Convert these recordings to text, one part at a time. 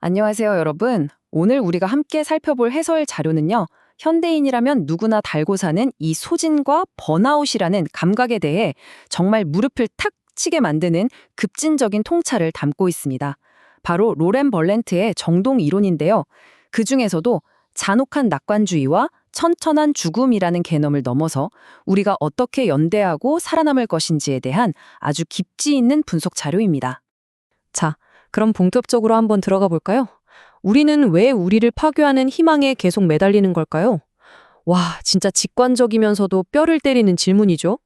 안녕하세요, 여러분. 오늘 우리가 함께 살펴볼 해설 자료는요, 현대인이라면 누구나 달고 사는 이 소진과 번아웃이라는 감각에 대해 정말 무릎을 탁 치게 만드는 급진적인 통찰을 담고 있습니다. 바로 로렌 벌렌트의 정동 이론인데요. 그 중에서도 잔혹한 낙관주의와 천천한 죽음이라는 개념을 넘어서 우리가 어떻게 연대하고 살아남을 것인지에 대한 아주 깊이 있는 분석 자료입니다. 자, 그럼 본격적으로 한번 들어가 볼까요? 우리는 왜 우리를 파괴하는 희망에 계속 매달리는 걸까요? 와, 진짜 직관적이면서도 뼈를 때리는 질문이죠.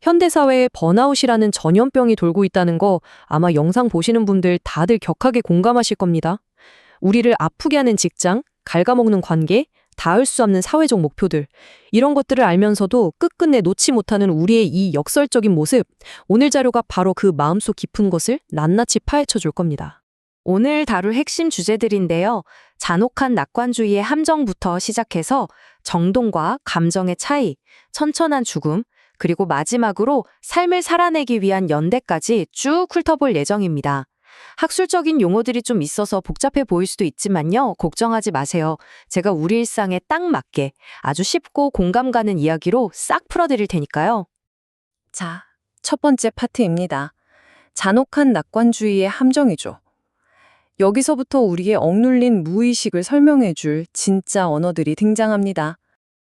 현대사회에 번아웃이라는 전염병이 돌고 있다는 거 아마 영상 보시는 분들 다들 격하게 공감하실 겁니다. 우리를 아프게 하는 직장, 갉아먹는 관계, 닿을 수 없는 사회적 목표들, 이런 것들을 알면서도 끝끝내 놓지 못하는 우리의 이 역설적인 모습, 오늘 자료가 바로 그 마음속 깊은 것을 낱낱이 파헤쳐 줄 겁니다. 오늘 다룰 핵심 주제들인데요. 잔혹한 낙관주의의 함정부터 시작해서 정동과 감정의 차이, 천천한 죽음, 그리고 마지막으로 삶을 살아내기 위한 연대까지 쭉 훑어볼 예정입니다. 학술적인 용어들이 좀 있어서 복잡해 보일 수도 있지만요. 걱정하지 마세요. 제가 우리 일상에 딱 맞게 아주 쉽고 공감 가는 이야기로 싹 풀어드릴 테니까요. 자, 첫 번째 파트입니다. 잔혹한 낙관주의의 함정이죠. 여기서부터 우리의 억눌린 무의식을 설명해줄 진짜 언어들이 등장합니다.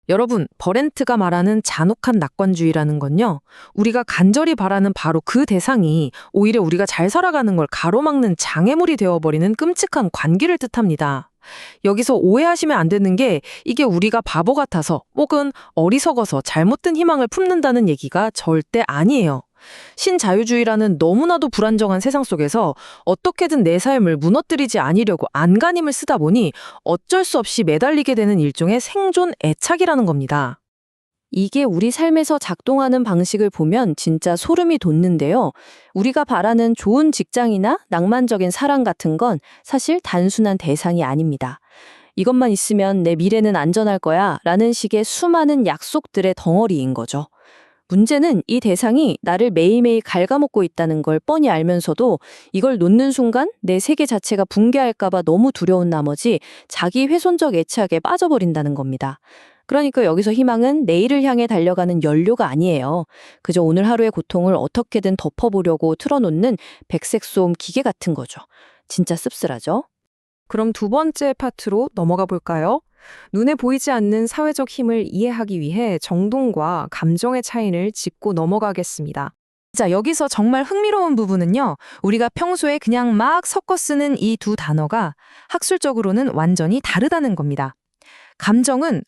여러분, 버렌트가 말하는 잔혹한 낙관주의라는 건요, 우리가 간절히 바라는 바로 그 대상이 오히려 우리가 잘 살아가는 걸 가로막는 장애물이 되어버리는 끔찍한 관계를 뜻합니다. 여기서 오해하시면 안 되는 게 이게 우리가 바보 같아서 혹은 어리석어서 잘못된 희망을 품는다는 얘기가 절대 아니에요. 신자유주의라는 너무나도 불안정한 세상 속에서 어떻게든 내 삶을 무너뜨리지 않으려고 안간힘을 쓰다 보니 어쩔 수 없이 매달리게 되는 일종의 생존 애착이라는 겁니다. 이게 우리 삶에서 작동하는 방식을 보면 진짜 소름이 돋는데요. 우리가 바라는 좋은 직장이나 낭만적인 사랑 같은 건 사실 단순한 대상이 아닙니다. 이것만 있으면 내 미래는 안전할 거야 라는 식의 수많은 약속들의 덩어리인 거죠. 문제는 이 대상이 나를 매일매일 갉아먹고 있다는 걸 뻔히 알면서도 이걸 놓는 순간 내 세계 자체가 붕괴할까 봐 너무 두려운 나머지 자기 훼손적 애착에 빠져버린다는 겁니다. 그러니까 여기서 희망은 내일을 향해 달려가는 연료가 아니에요. 그저 오늘 하루의 고통을 어떻게든 덮어보려고 틀어놓는 백색 소음 기계 같은 거죠. 진짜 씁쓸하죠? 그럼 두 번째 파트로 넘어가 볼까요? 눈에 보이지 않는 사회적 힘을 이해하기 위해 정동과 감정의 차이를 짚고 넘어가겠습니다. 자, 여기서 정말 흥미로운 부분은요, 우리가 평소에 그냥 막 섞어 쓰는 이 두 단어가 학술적으로는 완전히 다르다는 겁니다. 감정은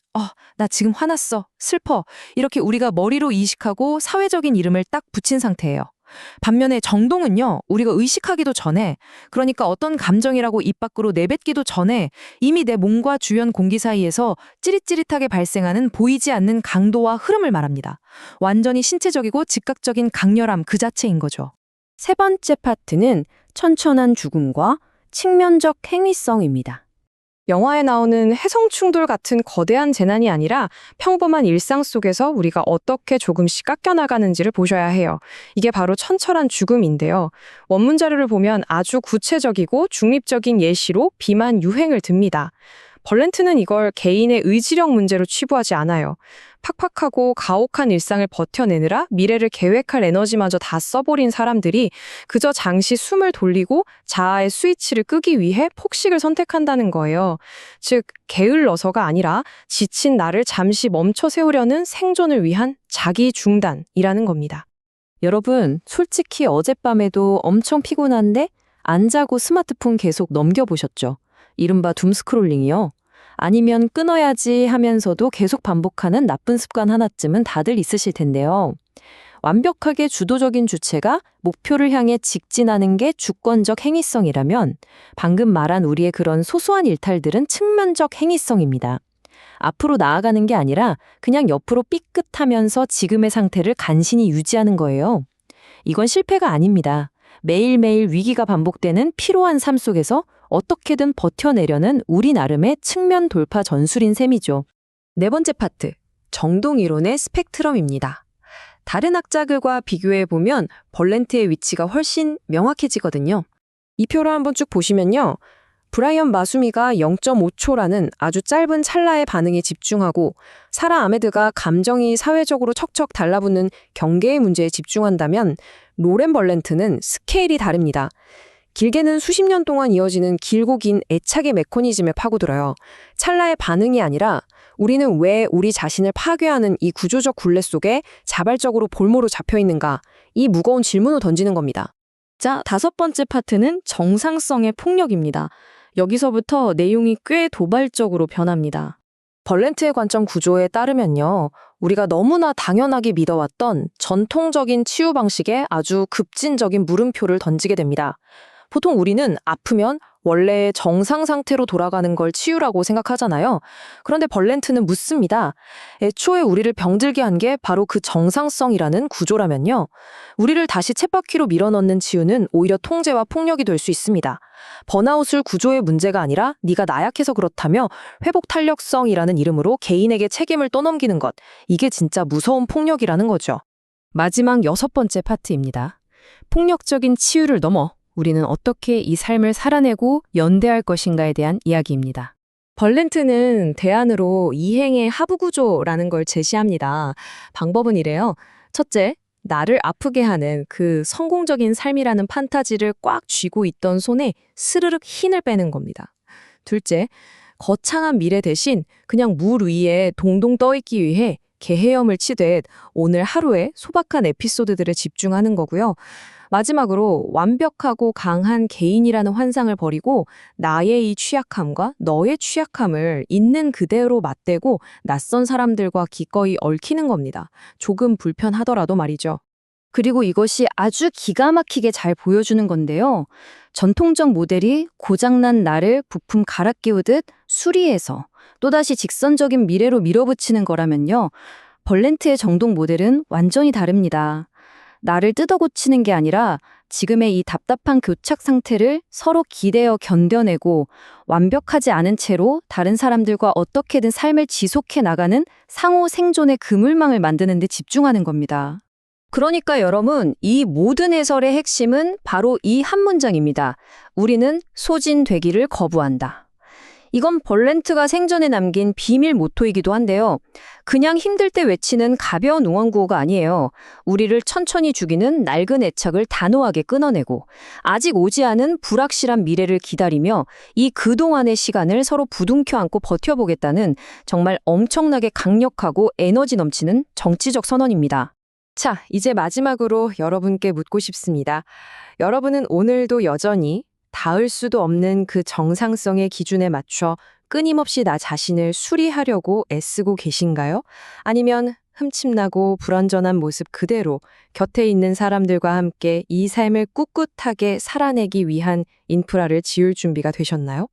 나 지금 화났어, 슬퍼, 이렇게 우리가 머리로 이식하고 사회적인 이름을 딱 붙인 상태예요. 반면에 정동은요, 우리가 의식하기도 전에, 그러니까 어떤 감정이라고 입 밖으로 내뱉기도 전에 이미 내 몸과 주변 공기 사이에서 찌릿찌릿하게 발생하는 보이지 않는 강도와 흐름을 말합니다. 완전히 신체적이고 즉각적인 강렬함 그 자체인 거죠. 세 번째 파트는 천천한 죽음과 측면적 행위성입니다. 영화에 나오는 해성 충돌 같은 거대한 재난이 아니라 평범한 일상 속에서 우리가 어떻게 조금씩 깎여나가는지를 보셔야 해요. 이게 바로 천천한 죽음인데요. 원문 자료를 보면 아주 구체적이고 중립적인 예시로 비만 유행을 듭니다. 벌렌트는 이걸 개인의 의지력 문제로 치부하지 않아요. 팍팍하고 가혹한 일상을 버텨내느라 미래를 계획할 에너지마저 다 써버린 사람들이 그저 잠시 숨을 돌리고 자아의 스위치를 끄기 위해 폭식을 선택한다는 거예요. 즉, 게을러서가 아니라 지친 나를 잠시 멈춰 세우려는 생존을 위한 자기 중단이라는 겁니다. 여러분, 솔직히 어젯밤에도 엄청 피곤한데 안 자고 스마트폰 계속 넘겨보셨죠? 이른바 둠스크롤링이요. 아니면 끊어야지 하면서도 계속 반복하는 나쁜 습관 하나쯤은 다들 있으실 텐데요. 완벽하게 주도적인 주체가 목표를 향해 직진하는 게 주권적 행위성이라면 방금 말한 우리의 그런 소소한 일탈들은 측면적 행위성입니다. 앞으로 나아가는 게 아니라 그냥 옆으로 삐끗하면서 지금의 상태를 간신히 유지하는 거예요. 이건 실패가 아닙니다. 매일매일 위기가 반복되는 피로한 삶 속에서 어떻게든 버텨내려는 우리 나름의 측면 돌파 전술인 셈이죠. 네 번째 파트, 정동 이론의 스펙트럼입니다. 다른 학자들과 비교해보면 벌렌트의 위치가 훨씬 명확해지거든요. 이 표를 한번 쭉 보시면요. 브라이언 마수미가 0.5초라는 아주 짧은 찰나의 반응에 집중하고 사라 아메드가 감정이 사회적으로 척척 달라붙는 경계의 문제에 집중한다면 로렌 벌렌트는 스케일이 다릅니다. 길게는 수십 년 동안 이어지는 길고 긴 애착의 메커니즘에 파고들어요. 찰나의 반응이 아니라 우리는 왜 우리 자신을 파괴하는 이 구조적 굴레 속에 자발적으로 볼모로 잡혀 있는가? 이 무거운 질문을 던지는 겁니다. 자, 5번째 파트는 정상성의 폭력입니다. 여기서부터 내용이 꽤 도발적으로 변합니다. 벌렌트의 관점 구조에 따르면요, 우리가 너무나 당연하게 믿어왔던 전통적인 치유 방식에 아주 급진적인 물음표를 던지게 됩니다. 보통 우리는 아프면 원래의 정상 상태로 돌아가는 걸 치유라고 생각하잖아요. 그런데 벌렌트는 묻습니다. 애초에 우리를 병들게 한 게 바로 그 정상성이라는 구조라면요. 우리를 다시 쳇바퀴로 밀어넣는 치유는 오히려 통제와 폭력이 될 수 있습니다. 번아웃을 구조의 문제가 아니라 네가 나약해서 그렇다며 회복 탄력성이라는 이름으로 개인에게 책임을 떠넘기는 것. 이게 진짜 무서운 폭력이라는 거죠. 마지막 6번째 파트입니다. 폭력적인 치유를 넘어 우리는 어떻게 이 삶을 살아내고 연대할 것인가에 대한 이야기입니다. 벌렌트는 대안으로 이행의 하부구조라는 걸 제시합니다. 방법은 이래요. 첫째, 나를 아프게 하는 그 성공적인 삶이라는 판타지를 꽉 쥐고 있던 손에 스르륵 힘을 빼는 겁니다. 둘째, 거창한 미래 대신 그냥 물 위에 동동 떠있기 위해 개헤엄을 치듯 오늘 하루의 소박한 에피소드들에 집중하는 거고요. 마지막으로 완벽하고 강한 개인이라는 환상을 버리고 나의 이 취약함과 너의 취약함을 있는 그대로 맞대고 낯선 사람들과 기꺼이 얽히는 겁니다. 조금 불편하더라도 말이죠. 그리고 이것이 아주 기가 막히게 잘 보여주는 건데요. 전통적 모델이 고장난 나를 부품 갈아 끼우듯 수리해서 또다시 직선적인 미래로 밀어붙이는 거라면요. 벌렌트의 정동 모델은 완전히 다릅니다. 나를 뜯어고치는 게 아니라 지금의 이 답답한 교착 상태를 서로 기대어 견뎌내고 완벽하지 않은 채로 다른 사람들과 어떻게든 삶을 지속해 나가는 상호 생존의 그물망을 만드는 데 집중하는 겁니다. 그러니까 여러분, 이 모든 해설의 핵심은 바로 이 한 문장입니다. 우리는 소진되기를 거부한다. 이건 벌렌트가 생전에 남긴 비밀 모토이기도 한데요. 그냥 힘들 때 외치는 가벼운 응원구호가 아니에요. 우리를 천천히 죽이는 낡은 애착을 단호하게 끊어내고 아직 오지 않은 불확실한 미래를 기다리며 이 그동안의 시간을 서로 부둥켜 안고 버텨보겠다는 정말 엄청나게 강력하고 에너지 넘치는 정치적 선언입니다. 자, 이제 마지막으로 여러분께 묻고 싶습니다. 여러분은 오늘도 여전히 닿을 수도 없는 그 정상성의 기준에 맞춰 끊임없이 나 자신을 수리하려고 애쓰고 계신가요? 아니면 흠집나고 불완전한 모습 그대로 곁에 있는 사람들과 함께 이 삶을 꿋꿋하게 살아내기 위한 인프라를 지을 준비가 되셨나요?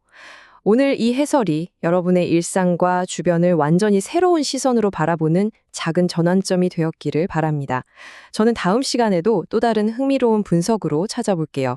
오늘 이 해설이 여러분의 일상과 주변을 완전히 새로운 시선으로 바라보는 작은 전환점이 되었기를 바랍니다. 저는 다음 시간에도 또 다른 흥미로운 분석으로 찾아볼게요.